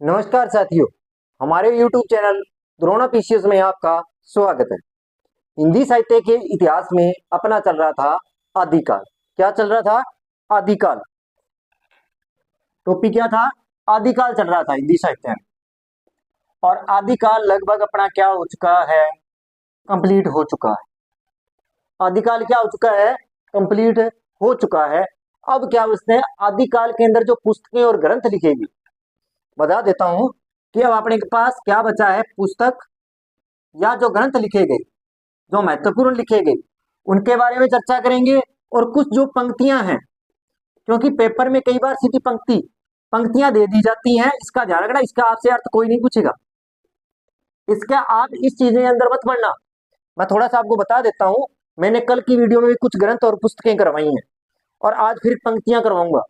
नमस्कार साथियों, हमारे YouTube चैनल द्रोणा पीसीएस में आपका स्वागत है। हिंदी साहित्य के इतिहास में अपना चल रहा था आदिकाल। क्या चल रहा था? आदिकाल। टॉपिक क्या था? आदिकाल चल रहा था हिंदी साहित्य में। और आदिकाल लगभग अपना क्या हो चुका है? कंप्लीट हो चुका है। आदिकाल क्या हो चुका है? कंप्लीट हो चुका है। अब क्या उसने आदिकाल के अंदर जो पुस्तकें और ग्रंथ लिखेगी, बता देता हूं कि अब अपने के पास क्या बचा है? पुस्तक या जो ग्रंथ लिखे गए, जो महत्वपूर्ण लिखे गए, उनके बारे में चर्चा करेंगे। और कुछ जो पंक्तियां हैं, क्योंकि पेपर में कई बार सीधी पंक्तियां दे दी जाती हैं, इसका ध्यान रखना। इसका आपसे अर्थ कोई नहीं पूछेगा, इसका आप इस चीज के अंदर मत पढ़ना। मैं थोड़ा सा आपको बता देता हूं, मैंने कल की वीडियो में भी कुछ ग्रंथ और पुस्तकें करवाई हैं और आज फिर पंक्तियां करवाऊंगा।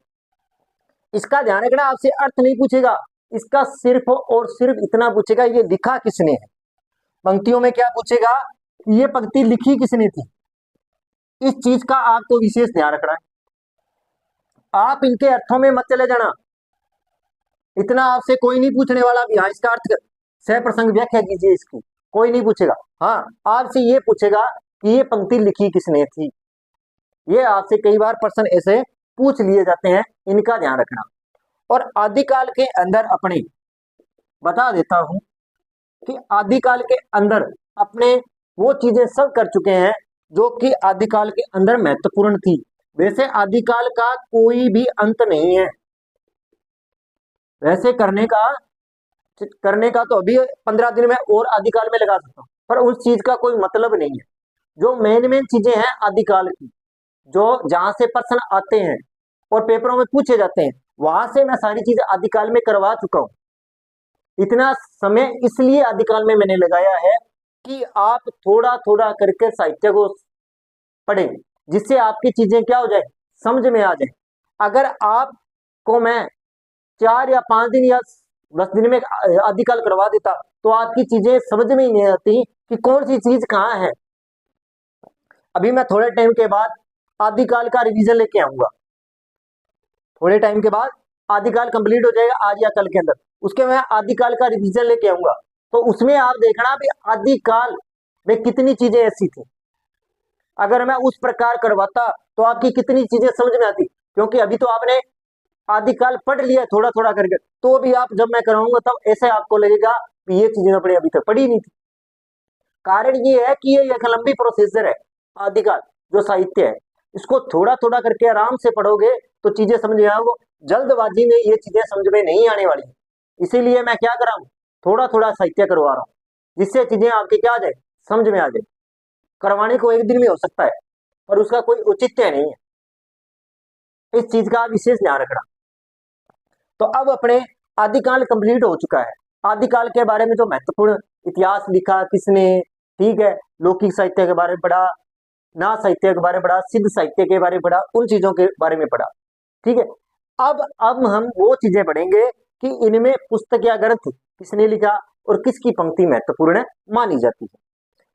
इसका ध्यान रखना, आपसे अर्थ नहीं पूछेगा, इसका सिर्फ और सिर्फ इतना पूछेगा, ये लिखा किसने है। पंक्तियों में क्या पूछेगा? ये पंक्ति लिखी किसने थी। इस चीज का आपको विशेष ध्यान रखना है। आप इनके अर्थों में मत चले जाना। इतना आपसे कोई नहीं पूछने वाला भी हाँ इसका अर्थ सह प्रसंग व्याख्या कीजिए, इसकी कोई नहीं पूछेगा। हाँ, आपसे ये पूछेगा कि ये पंक्ति लिखी किसने थी। ये आपसे कई बार प्रश्न ऐसे पूछ लिए जाते हैं, इनका ध्यान रखना। और आदिकाल के अंदर अपने बता देता हूं कि आदिकाल के अंदर अपने वो चीजें सब कर चुके हैं जो कि आदिकाल के अंदर महत्वपूर्ण थी। वैसे आदिकाल का कोई भी अंत नहीं है। वैसे करने का तो अभी 15 दिन में और आदिकाल में लगा सकता हूं, पर उस चीज का कोई मतलब नहीं है। जो मेन मेन चीजें हैं आदिकाल की, जो जहां से प्रश्न आते हैं और पेपरों में पूछे जाते हैं, वहां से मैं सारी चीजें आदिकाल में करवा चुका हूं। इतना समय इसलिए आदिकाल में मैंने लगाया है कि आप थोड़ा थोड़ा करके साहित्य को पढ़ें, जिससे आपकी चीजें क्या हो जाए, समझ में आ जाए। अगर आपको मैं 4 या 5 दिन या 10 दिन में आदिकाल करवा देता तो आपकी चीजें समझ में ही नहीं आती कि कौन सी चीज कहाँ है। अभी मैं थोड़े टाइम के बाद आदिकाल का रिवीजन लेके आऊंगा। थोड़े टाइम के बाद आदिकाल कंप्लीट हो जाएगा, आज या कल के अंदर। उसके मैं आदिकाल का रिवीजन लेके आऊंगा, तो उसमें आप देखना भी आदिकाल में कितनी चीजें ऐसी थी। अगर मैं उस प्रकार करवाता तो आपकी कितनी चीजें समझ में आती। क्योंकि अभी तो आपने आदिकाल पढ़ लिया थोड़ा थोड़ा करके, तो भी आप जब मैं कराऊंगा तब ऐसे आपको लगेगा कि ये चीजें अपने अभी तक पढ़ी नहीं थी। कारण ये है कि ये एक लंबी प्रोसीजर है। आदिकाल जो साहित्य है, इसको थोड़ा थोड़ा करके आराम से पढ़ोगे तो चीजें समझ में आओगे। जल्दबाजी में ये चीजें समझ में नहीं आने वाली। इसीलिए मैं क्या कर रहा हूं, थोड़ा थोड़ा साहित्य करवा रहा हूं, जिससे चीजें आपके क्या आ जाए, समझ में आ जाए। करवाने को एक दिन में हो सकता है, पर उसका कोई औचित्य नहीं है। इस चीज का विशेष ध्यान रखना। तो अब अपने आदिकाल कंप्लीट हो चुका है। आदिकाल के बारे में जो महत्वपूर्ण इतिहास लिखा किसने, ठीक है, लौकिक साहित्य के बारे में पढ़ा, ना साहित्य के बारे में पढ़ा, सिद्ध साहित्य के बारे में पढ़ा, उन चीजों के बारे में पढ़ा, ठीक है। अब हम वो चीजें पढ़ेंगे कि इनमें पुस्तक या ग्रंथ किसने लिखा और किसकी पंक्ति महत्वपूर्ण मानी जाती है।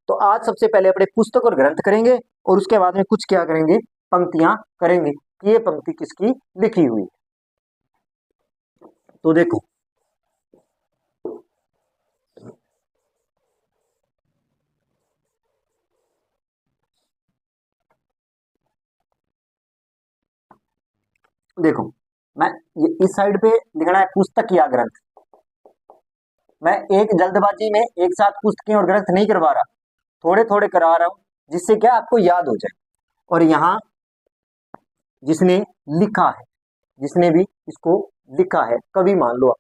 तो आज सबसे पहले अपने पुस्तक और ग्रंथ करेंगे और उसके बाद में कुछ क्या करेंगे, पंक्तियां करेंगे कि ये पंक्ति किसकी लिखी हुई है। तो देखो, देखो मैं ये इस साइड पे लिखना है पुस्तक या ग्रंथ। मैं एक जल्दबाजी में एक साथ पुस्तकें और ग्रंथ नहीं करवा रहा, थोड़े थोड़े करा रहा हूं, जिससे क्या आपको याद हो जाए। और यहां जिसने लिखा है, जिसने भी इसको लिखा है, कवि मान लो आप,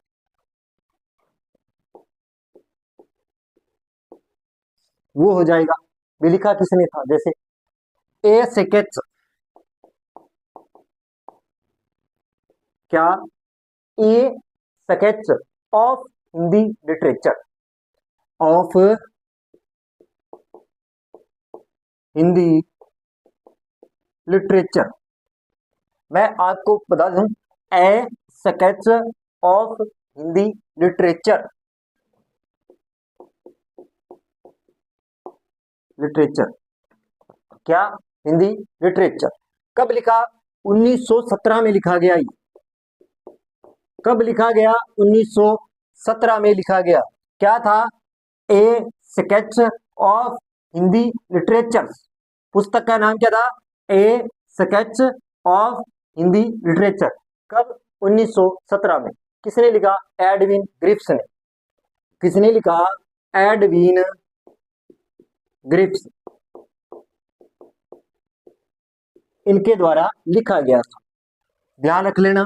वो हो जाएगा। भी लिखा किसने था, जैसे ए स्केच, क्या, ए sketch of Hindi literature, of Hindi literature. मैं आपको बता दूं, ए sketch of Hindi literature, literature क्या, हिंदी लिटरेचर। कब लिखा? 1917 में लिखा गया। कब लिखा गया? 1917 में लिखा गया। क्या था? ए स्केच ऑफ हिंदी लिटरेचर। पुस्तक का नाम क्या था? ए स्केच ऑफ हिंदी लिटरेचर। कब? 1917 में। किसने लिखा? एडविन ग्रिप्स ने। किसने लिखा? एडविन ग्रिप्स, इनके द्वारा लिखा गया था। ध्यान रख लेना।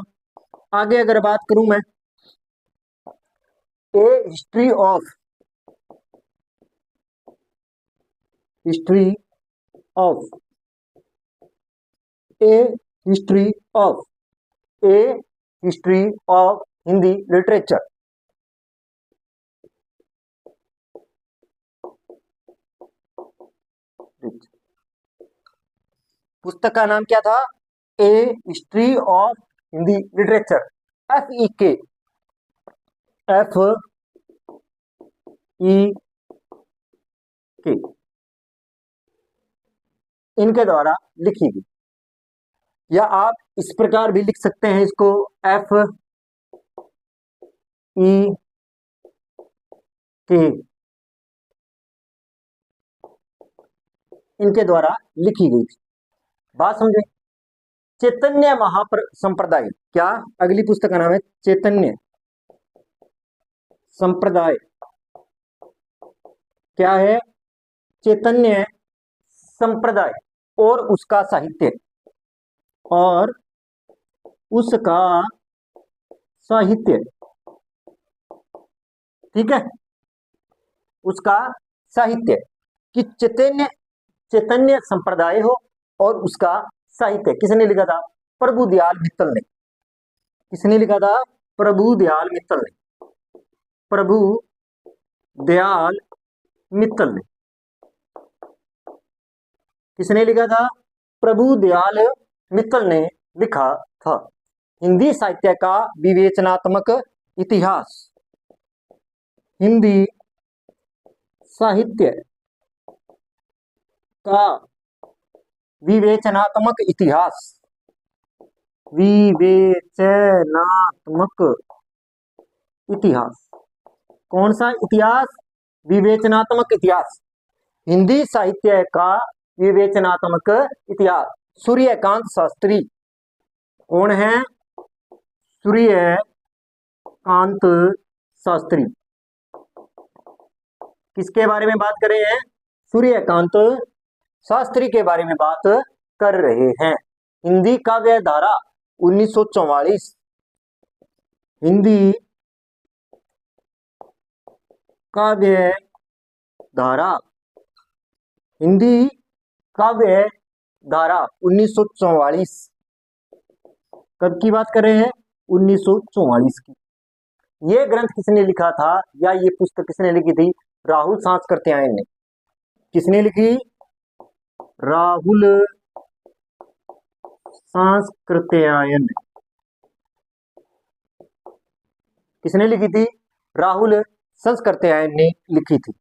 आगे अगर बात करूं मैं, a history of history of a history of a history of Hindi literature. पुस्तक का नाम क्या था? A history of Hindi literature. FEK, FEK, इनके द्वारा लिखी गई। या आप इस प्रकार भी लिख सकते हैं इसको, FEK, इनके द्वारा लिखी गई थी। बात समझे? चैतन्य संप्रदाय। क्या? अगली पुस्तक का नाम है चैतन्य संप्रदाय। क्या है? चैतन्य संप्रदाय और उसका साहित्य, और उसका साहित्य। ठीक है, उसका साहित्य। कि चैतन्य चैतन्य संप्रदाय हो और उसका साहित्य किसने लिखा था? प्रभु दयाल मित्तल ने। किसने लिखा था? प्रभु दयाल मित्तल ने। प्रभु दयाल मित्तल ने। किसने लिखा था? प्रभु दयाल मित्तल ने लिखा था। हिंदी साहित्य का विवेचनात्मक इतिहास। हिंदी साहित्य का विवेचनात्मक इतिहास। विवेचनात्मक इतिहास। कौन सा इतिहास? विवेचनात्मक इतिहास। हिंदी साहित्य का विवेचनात्मक इतिहास। सूर्यकांत शास्त्री। कौन है? सूर्यकांत शास्त्री। किसके बारे में बात कर रहे हैं? सूर्यकांत शास्त्री के बारे में बात कर रहे हैं। हिंदी काव्य धारा 1944। हिंदी काव्य धारा, हिंदी काव्य धारा 1944। कब की बात कर रहे हैं? 1944 की। ये ग्रंथ किसने लिखा था, या ये पुस्तक किसने लिखी थी? राहुल सांस्कृत्यायन ने। किसने लिखी? राहुल सांस्कृत्यायन। किसने लिखी थी? राहुल सांस्कृत्यायन ने लिखी थी।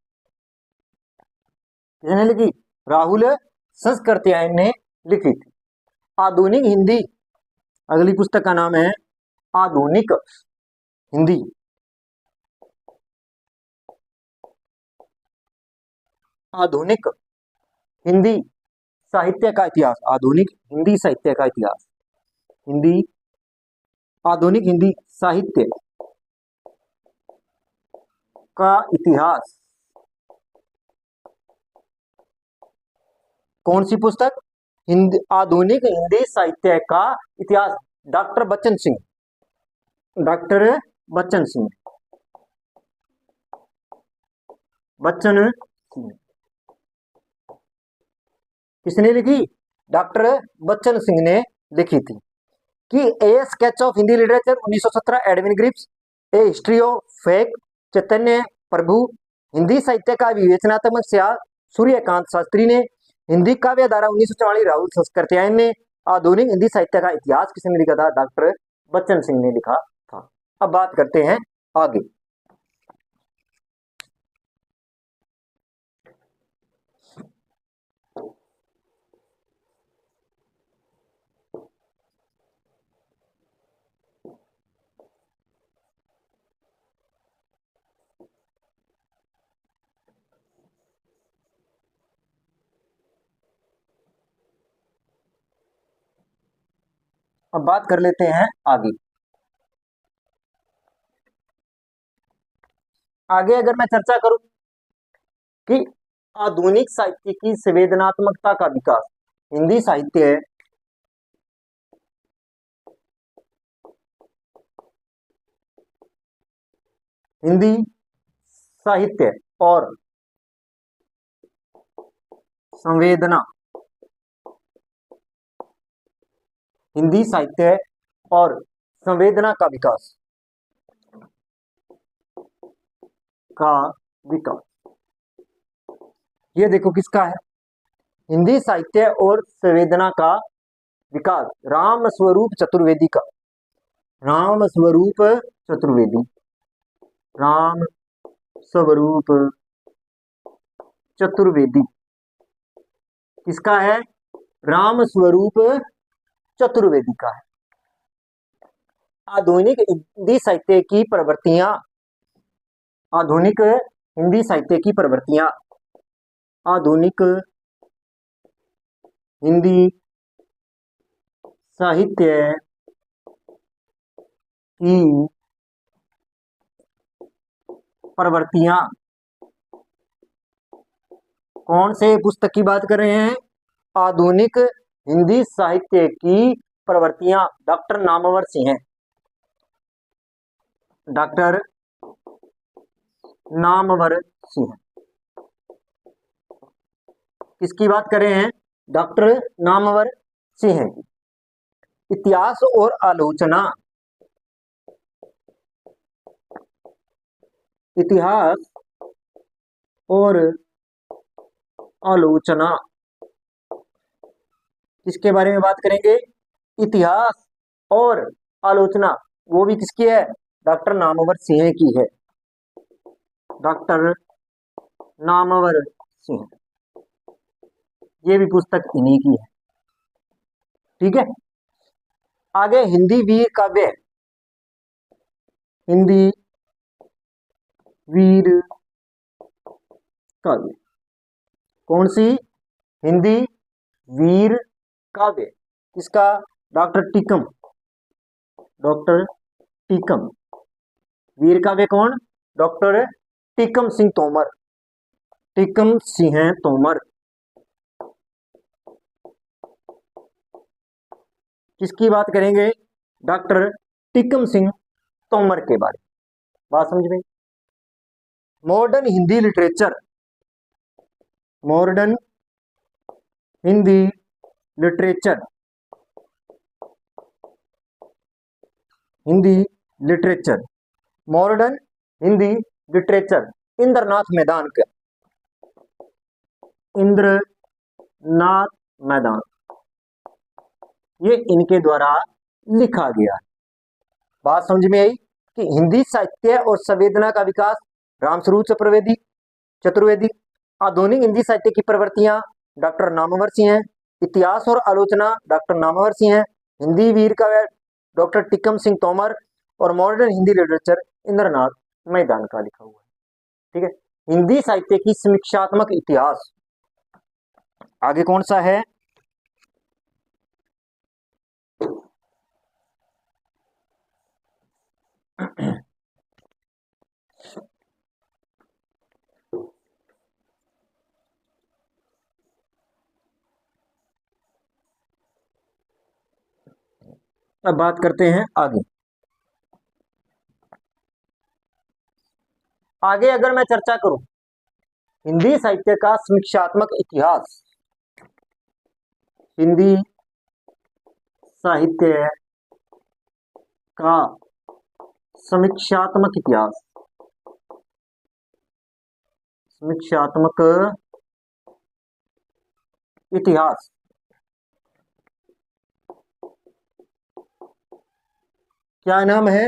किसने लिखी? राहुल सांस्कृत्यायन ने लिखी थी। आधुनिक हिंदी, अगली पुस्तक का नाम है आधुनिक हिंदी। आधुनिक हिंदी साहित्य का इतिहास। आधुनिक हिंदी साहित्य का इतिहास। हिंदी आधुनिक हिंदी साहित्य का इतिहास। कौन सी पुस्तक? हिंदी आधुनिक हिंदी साहित्य का इतिहास। डॉक्टर बच्चन सिंह। डॉक्टर बच्चन सिंह। बच्चन सिंह। किसने लिखी? डॉक्टर बच्चन सिंह ने लिखी थी। कि a sketch of Hindi literature 1917 Edwin Greaves. A history of फेक चैतन्य प्रभु। हिंदी साहित्य का विवेचनात्मक इतिहास सूर्यकांत शास्त्री ने। हिंदी काव्य धारा 1944 राहुल सांस्कृत्यायन ने। आधुनिक हिंदी साहित्य का इतिहास किसने लिखा था? डॉक्टर बच्चन सिंह ने लिखा था। अब बात करते हैं आगे। अब बात कर लेते हैं आगे। आगे अगर मैं चर्चा करूं कि आधुनिक साहित्य की संवेदनात्मकता का विकास, हिंदी साहित्य हिंदी साहित्य और संवेदना, हिंदी साहित्य और संवेदना का विकास, का विकास, ये देखो किसका है, हिंदी साहित्य और संवेदना का विकास राम स्वरूप चतुर्वेदी का। राम स्वरूप चतुर्वेदी, राम स्वरूप चतुर्वेदी किसका है, राम स्वरूप चतुर्वेदी का है। आधुनिक हिंदी साहित्य की प्रवृत्तियां, आधुनिक हिंदी साहित्य की प्रवृत्तियां, आधुनिक हिंदी साहित्य की प्रवृत्तियां, कौन से पुस्तक की बात कर रहे हैं, आधुनिक हिंदी साहित्य की प्रवृत्तियां, डॉक्टर नामवर सिंह, डॉक्टर नामवर सिंह, किसकी बात कर रहे हैं, डॉक्टर नामवर सिंह की। इतिहास और आलोचना, इतिहास और आलोचना किसके बारे में बात करेंगे, इतिहास और आलोचना, वो भी किसकी है, डॉक्टर नामवर सिंह की है, डॉक्टर नामवर सिंह, ये भी पुस्तक इन्हीं की है। ठीक है, आगे हिंदी वीर काव्य, हिंदी वीर काव्य, कौन सी, हिंदी वीर काव्य किसका, डॉक्टर टीकम, डॉक्टर टीकम, वीर काव्य कौन, डॉक्टर टीकम सिंह तोमर, टीकम सिंह तोमर, किसकी बात करेंगे, डॉक्टर टीकम सिंह तोमर के बारे में, बात समझ में। Modern Hindi literature, modern Hindi literature, Hindi literature, modern Hindi literature, Indranath मैदान का, इंद्रनाथ मैदान, ये इनके द्वारा लिखा गया। बात समझ में आई कि हिंदी साहित्य और संवेदना का विकास रामस्वरूप चतुर्वेदी चतुर्वेदी, आधुनिक हिंदी साहित्य की प्रवृत्तियां डॉक्टर नामवर सिंह हैं, इतिहास और आलोचना डॉक्टर नामवर सिंह हैं, हिंदी वीर का डॉक्टर टिकम सिंह तोमर, और मॉडर्न हिंदी लिटरेचर इंद्रनाथ मैदान का लिखा हुआ है। ठीक है, हिंदी साहित्य की समीक्षात्मक इतिहास आगे कौन सा है, अब बात करते हैं आगे। आगे अगर मैं चर्चा करूं हिंदी साहित्य का समीक्षात्मक इतिहास, हिंदी साहित्य का समीक्षात्मक इतिहास, समीक्षात्मक इतिहास क्या नाम है,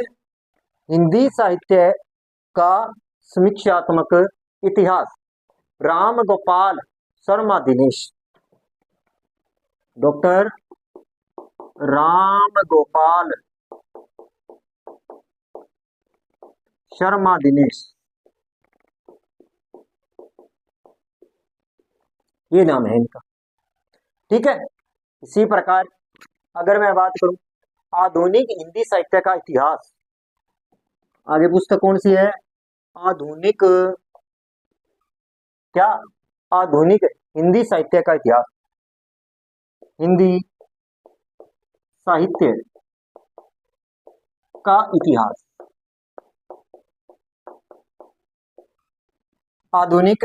हिंदी साहित्य का समीक्षात्मक इतिहास, राम गोपाल शर्मा दिनेश, डॉक्टर राम गोपाल शर्मा दिनेश, ये नाम है इनका। ठीक है, इसी प्रकार अगर मैं बात करूं आधुनिक हिंदी साहित्य का इतिहास। आगे पुस्तक कौन सी है? आधुनिक क्या? आधुनिक हिंदी साहित्य का इतिहास। हिंदी साहित्य का इतिहास। आधुनिक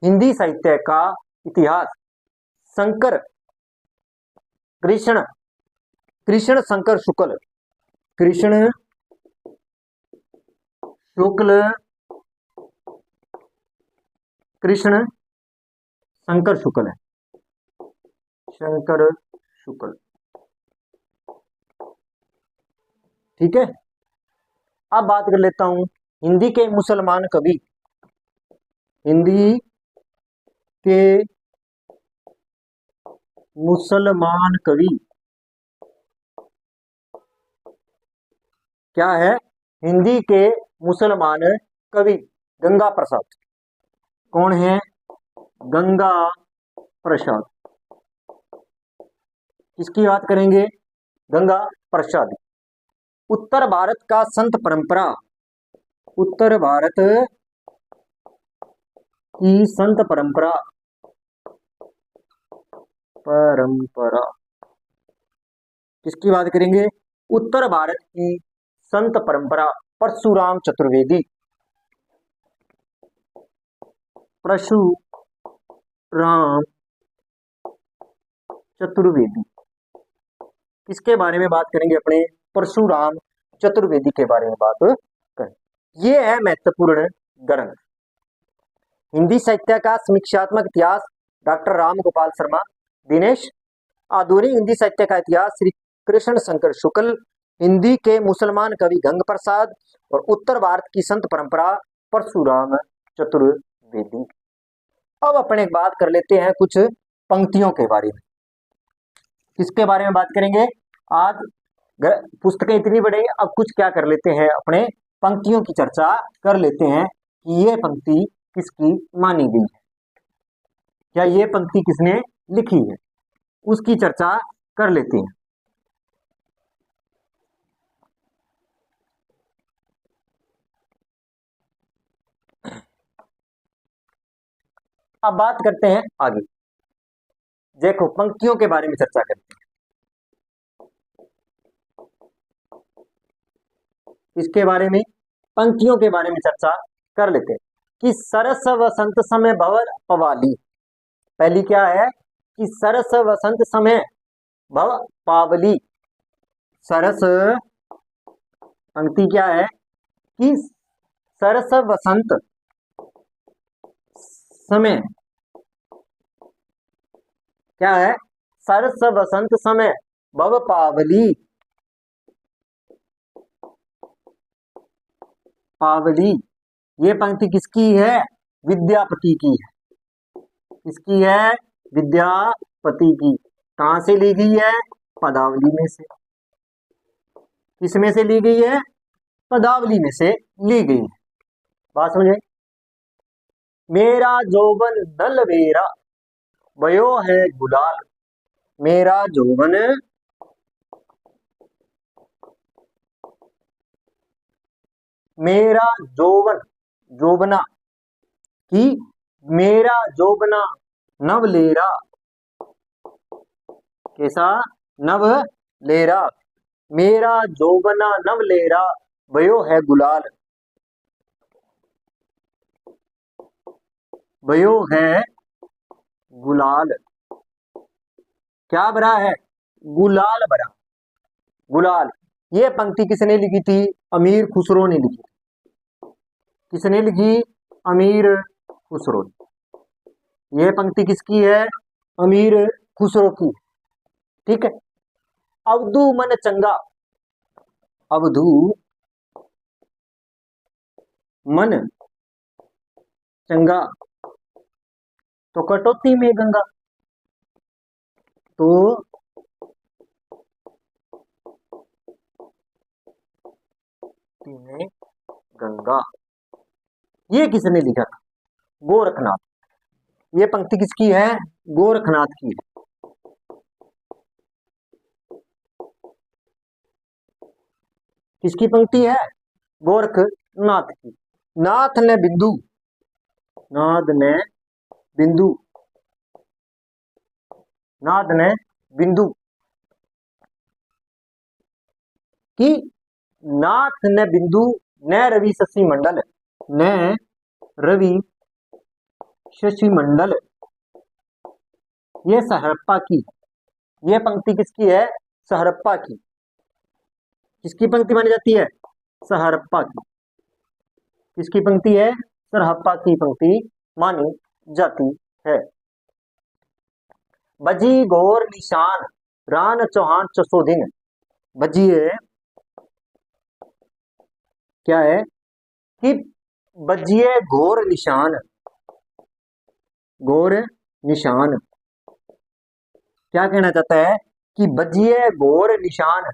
हिंदी साहित्य का इतिहास शंकर कृष्ण कृष्ण शंकर शुक्ल कृष्ण शुक्ल कृष्ण शंकर शुक्ल है, शंकर शुक्ल। ठीक है। अब बात कर लेता हूं हिंदी के मुसलमान कवि। हिंदी के मुसलमान कवि क्या है? हिंदी के मुसलमान कवि गंगा प्रसाद। कौन है? गंगा प्रसाद। किसकी बात करेंगे? गंगा प्रसाद। उत्तर भारत का संत परंपरा। उत्तर भारत की संत परंपरा परंपरा किसकी बात करेंगे? उत्तर भारत की संत परंपरा परशुराम चतुर्वेदी। परशुराम चतुर्वेदी किसके बारे में बात करेंगे? अपने परशुराम चतुर्वेदी के बारे में बात करें। ये है महत्वपूर्ण ग्रंथ। हिंदी साहित्य का समीक्षात्मक इतिहास डॉक्टर राम गोपाल शर्मा दिनेश। आधुनिक हिंदी साहित्य का इतिहास श्री कृष्ण शंकर शुक्ल। हिंदी के मुसलमान कवि गंग प्रसाद और उत्तर भारत की संत परंपरा परशुराम चतुर्वेदी। अब अपने बात कर लेते हैं कुछ पंक्तियों के बारे में। किसके बारे में बात करेंगे? आज पुस्तकें इतनी बढ़ेगी, अब कुछ क्या कर लेते हैं, अपने पंक्तियों की चर्चा कर लेते हैं कि ये पंक्ति किसकी मानी गई है, या ये पंक्ति किसने लिखी है, उसकी चर्चा कर लेते हैं। अब बात करते हैं आगे। देखो पंक्तियों के बारे में चर्चा करते हैं। इसके बारे में पंक्तियों के बारे में चर्चा कर लेते हैं कि सरस वसंत समय भव पवाली। पहली क्या है? कि सरस वसंत समय भव पावली। सरस पंक्ति क्या है? कि सरस वसंत समय क्या है? सरस वसंत समय भव पावली। पावली ये पंक्ति किसकी है? विद्यापति की है। किसकी है? विद्यापति की। कहां से ली गई है? पदावली में से। किसमें से ली गई है? पदावली में से ली गई है। बात समझे? मेरा जोबन नल वेरा भयो है गुलाल। मेरा जोबन मेरा जोबन जोबना कि मेरा जोबना नव लेरा। कैसा? नव लेरा। मेरा जोबना नव लेरा भयो है गुलाल। भयो है गुलाल। क्या भरा है? गुलाल भरा। गुलाल। ये पंक्ति किसने लिखी थी? अमीर खुसरो ने लिखी। किसने लिखी? अमीर खुसरो। ये पंक्ति किसकी है? अमीर खुसरो की। ठीक है। अवधू मन चंगा। अवधू मन चंगा तो कटौती में गंगा। तो में गंगा ये किसने लिखा था? गोरखनाथ। ये पंक्ति किसकी है? गोरखनाथ की है। किसकी पंक्ति है? गोरखनाथ की। नाथ ने बिंदु, नाद ने बिंदु, नाद ने बिंदु कि नाथ ने बिंदु न रवि शशि मंडल, न रवि शशि मंडल, ये सहरप्पा की, ये पंक्ति किसकी है? सहरप्पा की। किसकी पंक्ति मानी जाती है? सहरप्पा की। किसकी पंक्ति है? सहरप्पा की पंक्ति मानी जाती है। बजी घोर निशान रान चौहान चसोदिन, बजिए क्या है कि बजिए घोर निशान, घोर निशान क्या कहना चाहता है कि बजिए घोर निशान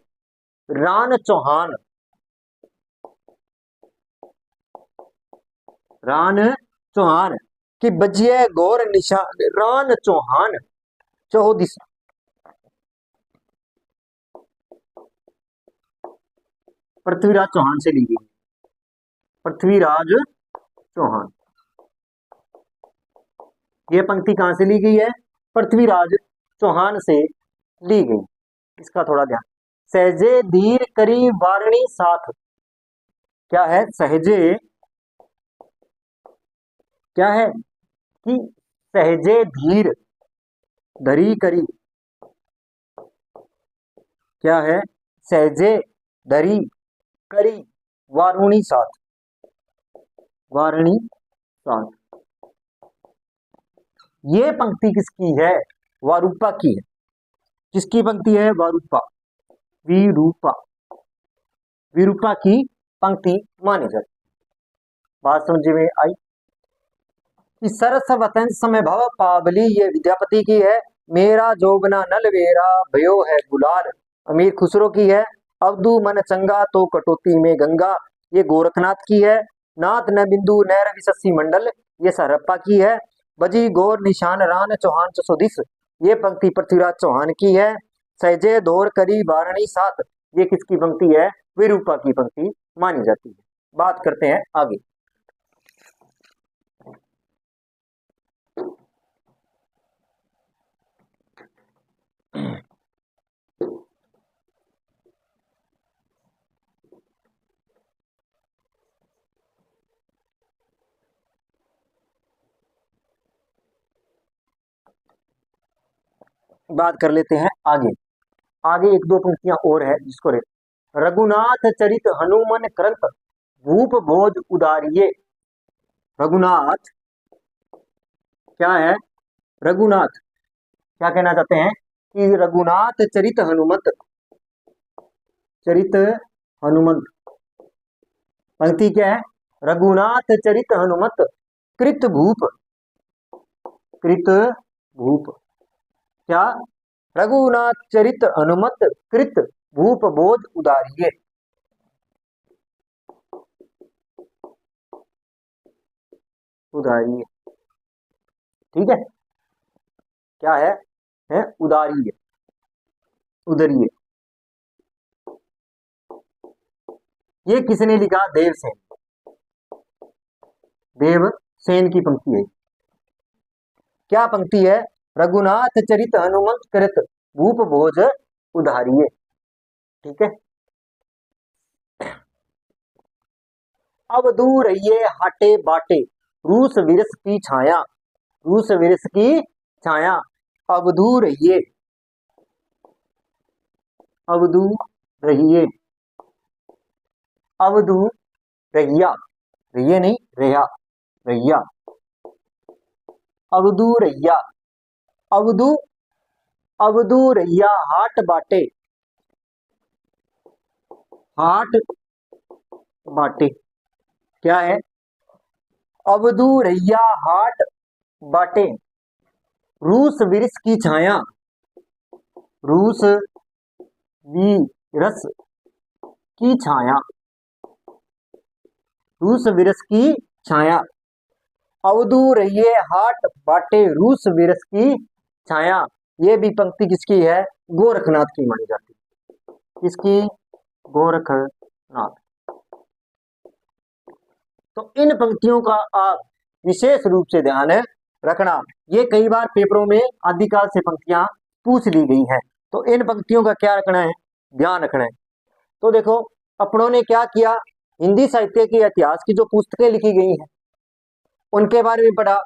रान चौहान, रान चौहान कि बजिए घोर निशान रान चौहान चौदिस, पृथ्वीराज चौहान से ली गई। पृथ्वीराज चौहान, यह पंक्ति कहां से ली गई है? पृथ्वीराज चौहान से ली गई। इसका थोड़ा ध्यान। सहजे धीर करी वारणी साथ, क्या है? सहजे क्या है कि सहजे धीर धरी करी, क्या है? सहजे धरी करी वारुणी साथ, वारणी साथ, ये पंक्ति किसकी है? वारूपा की है। किसकी पंक्ति है? वारूपा, विरूपा, विरूपा की पंक्ति मानी जाती। बात समझ में आई? कि सरस वतन समय भव पावली, ये विद्यापति की है। मेरा जोगना नल वेरा भयो है गुलाल, अमीर खुसरो की है। अवधु मन चंगा तो कटौती में गंगा, ये गोरखनाथ की है। नाथ न बिंदु न रवि शशि मंडल, ये सहरप्पा की है। बजी गोर निशान रान चौहान चसोदिस, ये पंक्ति पृथ्वीराज चौहान की है। सहजे धोर करी वारणी साथ, ये किसकी पंक्ति है? विरूपा की पंक्ति मानी जाती है। बात करते हैं आगे। बात कर लेते हैं आगे। आगे एक दो पंक्तियां और है जिसको रघुनाथ चरित हनुमन कृत भूप भोज उदारिये, रघुनाथ क्या है? रघुनाथ क्या कहना चाहते हैं कि रघुनाथ चरित हनुमत, चरित हनुमंत पंक्ति क्या है? रघुनाथ चरित हनुमत कृत भूप, कृत भूप क्या? रघुनाथ चरित हनुमत कृत भूप बोध उदारिये, उदारिये, ठीक है? क्या है उदारिये, उदरिये। ये किसने लिखा? देवसेन, देवसेन की पंक्ति है। क्या पंक्ति है? रघुनाथ चरित हनुमंत कृत भूप भोज उदारिये, ठीक है? अब दूर ये हाटे बाटे रूस विरस की छाया, रूस विरस की छाया। अब दूर ये, अब दूर रहिए, अब दूर रहिया, रहिए नहीं रहिया, रहिया, अब दूर रहिया, अवधू, अवधू रैया हाट बाटे, हाट बाटे क्या है? अवधू रैया हाट बाटे रूस विरस की छाया, रूस विरस की छाया, रूस विरस की छाया। अवधू रहिए हाट बाटे रूस विरस की छाया, ये भी पंक्ति किसकी है? गोरखनाथ की मानी जाती है। किसकी? गोरखनाथ नाथ। तो इन पंक्तियों का आप विशेष रूप से ध्यान रखना। ये कई बार पेपरों में आदिकाल से पंक्तियां पूछ ली गई हैं, तो इन पंक्तियों का क्या रखना है, ध्यान रखना है। तो देखो अपनों ने क्या किया, हिंदी साहित्य के इतिहास की जो पुस्तकें लिखी गई हैं उनके बारे में पढ़ा,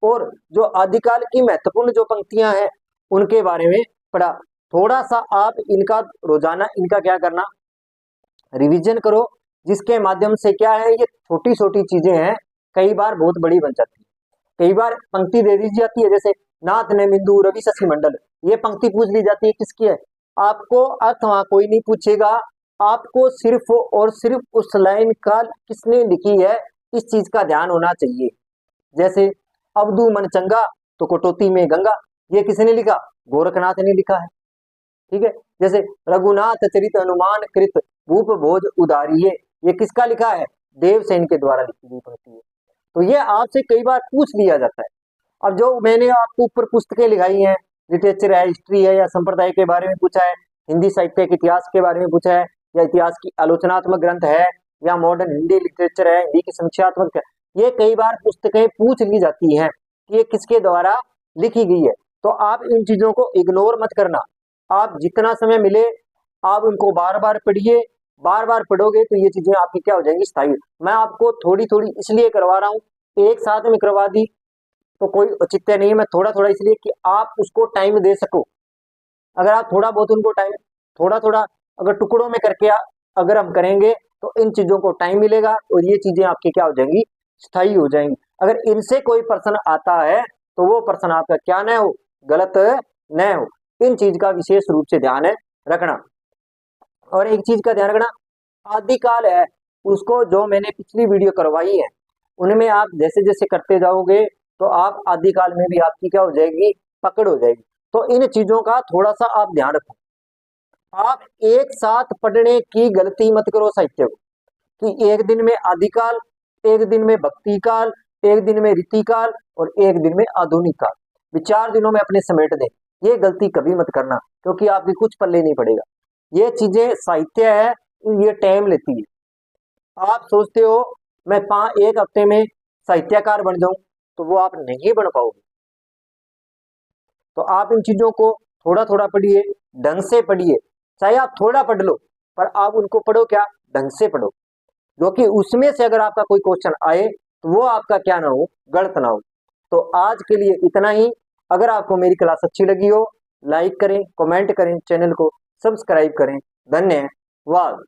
और जो आदिकाल की महत्वपूर्ण जो पंक्तियां हैं उनके बारे में पढ़ा। थोड़ा सा आप इनका रोजाना इनका क्या करना, रिवीजन करो, जिसके माध्यम से क्या है, ये छोटी छोटी चीजें हैं कई बार बहुत बड़ी बन जाती है। कई बार पंक्ति दे दी जाती है, जैसे नाथ ने बिंदु रवि शशि मंडल, ये पंक्ति पूछ ली जाती है, किसकी है, आपको अर्थ वहां कोई नहीं पूछेगा, आपको सिर्फ और सिर्फ उस लाइन का किसने लिखी है इस चीज का ध्यान होना चाहिए। जैसे अवधू मन चंगा तो कटौती में गंगा, ये किसने लिखा, गोरखनाथ ने लिखा है, ठीक है। जैसे रघुनाथ चरित हनुमान कृत भूप भोज उदारिये, ये किसका लिखा है, देवसेन के द्वारा लिखी गई पंक्ति है। तो ये आपसे कई बार पूछ लिया जाता है। अब जो मैंने आपको ऊपर पुस्तकें लिखाई हैं, लिटरेचर है, हिस्ट्री है, या संप्रदाय के बारे में पूछा है, हिंदी साहित्य के इतिहास के बारे में पूछा है, या इतिहास की आलोचनात्मक ग्रंथ है, या मॉडर्न हिंदी लिटरेचर है, हिंदी की समीक्षात्मक है, ये कई बार पुस्तकें पूछ ली जाती हैं कि ये किसके द्वारा लिखी गई है। तो आप इन चीजों को इग्नोर मत करना, आप जितना समय मिले आप उनको बार बार पढ़िए, बार बार पढ़ोगे तो ये चीजें आपकी क्या हो जाएंगी, स्थायी। मैं आपको थोड़ी थोड़ी इसलिए करवा रहा हूँ, एक साथ में करवा दी तो कोई औचित्य नहीं है, मैं थोड़ा थोड़ा इसलिए कि आप उसको टाइम दे सको। अगर आप थोड़ा बहुत उनको टाइम, थोड़ा थोड़ा अगर टुकड़ों में करके अगर हम करेंगे तो इन चीजों को टाइम मिलेगा और ये चीजें आपकी क्या हो जाएंगी, स्थायी हो जाएंगी। अगर इनसे कोई प्रश्न आता है तो वो प्रश्न आपका क्या न हो, गलत न हो। इन चीज का विशेष रूप से ध्यान रखना। और एक चीज का ध्यान रखना, आदिकाल है उसको जो मैंने पिछली वीडियो करवाई है उनमें आप जैसे जैसे करते जाओगे तो आप आदिकाल में भी आपकी क्या हो जाएगी, पकड़ हो जाएगी। तो इन चीजों का थोड़ा सा आप ध्यान रखो। आप एक साथ पढ़ने की गलती मत करो साहित्य को, कि एक दिन में आदिकाल, एक दिन में भक्ति काल, एक दिन में रीतिकाल और एक दिन में आधुनिक काल, 4 दिनों में अपने समेट दे। ये गलती कभी मत करना, क्योंकि आपकी कुछ पल्ले नहीं पड़ेगा। ये चीजें साहित्य है, ये टाइम लेती है। आप सोचते हो मैं 1 हफ्ते में साहित्यकार बन जाऊं, तो वो आप नहीं बन पाओगे। तो आप इन चीजों को थोड़ा थोड़ा पढ़िए, ढंग से पढ़िए, चाहे आप थोड़ा पढ़ लो पर आप उनको पढ़ो क्या, ढंग से पढ़ो, जो कि उसमें से अगर आपका कोई क्वेश्चन आए तो वो आपका क्या ना हो, गलत ना हो। तो आज के लिए इतना ही। अगर आपको मेरी क्लास अच्छी लगी हो, लाइक करें, कमेंट करें, चैनल को सब्सक्राइब करें। धन्यवाद।